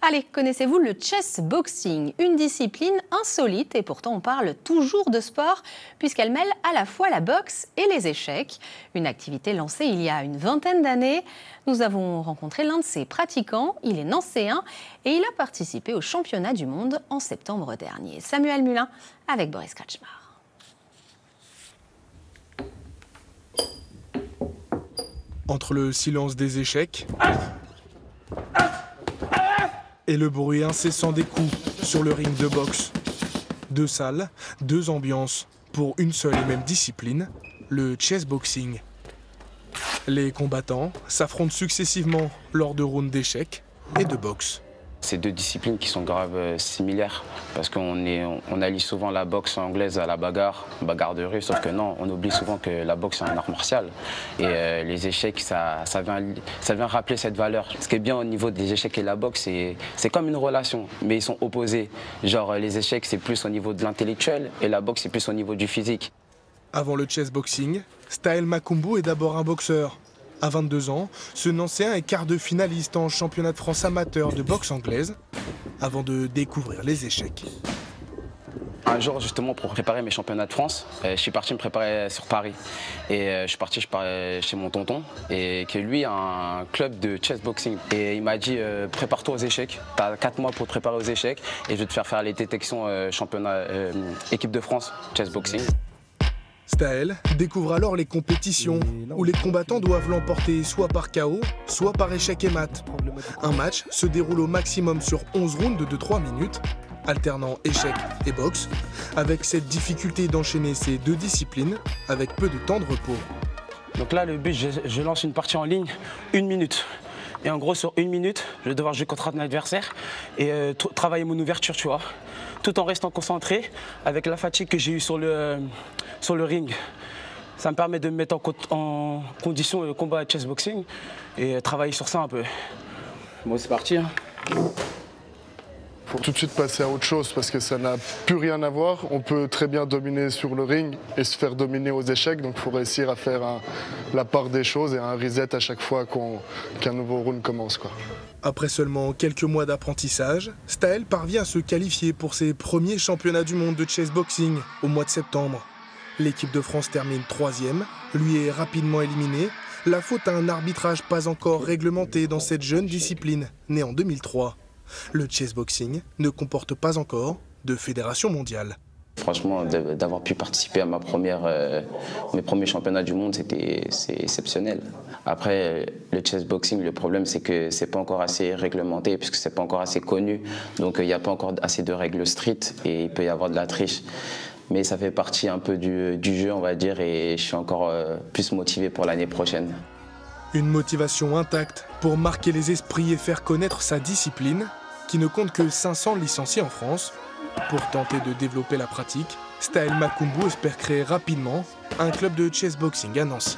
Allez, connaissez-vous le chess boxing? Une discipline insolite et pourtant on parle toujours de sport puisqu'elle mêle à la fois la boxe et les échecs. Une activité lancée il y a une vingtaine d'années. Nous avons rencontré l'un de ses pratiquants, il est nancéen et il a participé au championnat du monde en septembre dernier. Samuel Mulin avec Boris Kretschmar. Entre le silence des échecs et le bruit incessant des coups sur le ring de boxe. Deux salles, deux ambiances pour une seule et même discipline, le chess boxing. Les combattants s'affrontent successivement lors de rounds d'échecs et de boxe. C'est deux disciplines qui sont grave similaires parce on allie souvent la boxe anglaise à la bagarre de rue, sauf que non, on oublie souvent que la boxe c'est un art martial et les échecs ça vient rappeler cette valeur. Ce qui est bien au niveau des échecs et la boxe, c'est comme une relation, mais ils sont opposés. Genre les échecs c'est plus au niveau de l'intellectuel et la boxe c'est plus au niveau du physique. Avant le chess boxing, Staël Makumbu est d'abord un boxeur. À 22 ans, ce nancéen est quart de finaliste en championnat de France amateur de boxe anglaise, avant de découvrir les échecs. Un jour, justement, pour préparer mes championnats de France, je suis parti me préparer sur Paris. Et je suis parti chez mon tonton, et qui lui a un club de chess boxing. Et il m'a dit, prépare-toi aux échecs, tu as 4 mois pour te préparer aux échecs, et je vais te faire les détections championnat équipe de France chess boxing. Staël découvre alors les compétitions où les combattants doivent l'emporter soit par KO, soit par échec et mat. Un match se déroule au maximum sur 11 rounds de 3 minutes, alternant échec et boxe, avec cette difficulté d'enchaîner ces deux disciplines avec peu de temps de repos. Donc là, le but, je lance une partie en ligne, 1 minute. Et en gros, sur 1 minute, je vais devoir jouer contre un adversaire et travailler mon ouverture, tu vois, tout en restant concentré avec la fatigue que j'ai eue sur le ring. Ça me permet de me mettre en condition de combat à chess boxing et travailler sur ça un peu. Bon, c'est parti. Hein. Faut tout de suite passer à autre chose parce que ça n'a plus rien à voir. On peut très bien dominer sur le ring et se faire dominer aux échecs. Donc il faut réussir à faire la part des choses et un reset à chaque fois qu'un nouveau round commence, quoi. Après seulement quelques mois d'apprentissage, Staël parvient à se qualifier pour ses premiers championnats du monde de chess boxing au mois de septembre. L'équipe de France termine 3e, lui est rapidement éliminé, la faute à un arbitrage pas encore réglementé dans cette jeune discipline, née en 2003. Le chess boxing ne comporte pas encore de fédération mondiale. Franchement, d'avoir pu participer à mes premiers championnats du monde, c'est exceptionnel. Après, le chess boxing, le problème, c'est que c'est pas encore assez réglementé, puisque c'est pas encore assez connu. Donc, il n'y a pas encore assez de règles strictes et il peut y avoir de la triche. Mais ça fait partie un peu du jeu, on va dire, et je suis encore plus motivé pour l'année prochaine. Une motivation intacte pour marquer les esprits et faire connaître sa discipline, qui ne compte que 500 licenciés en France. Pour tenter de développer la pratique, Staël Makumbu espère créer rapidement un club de chess boxing à Nancy.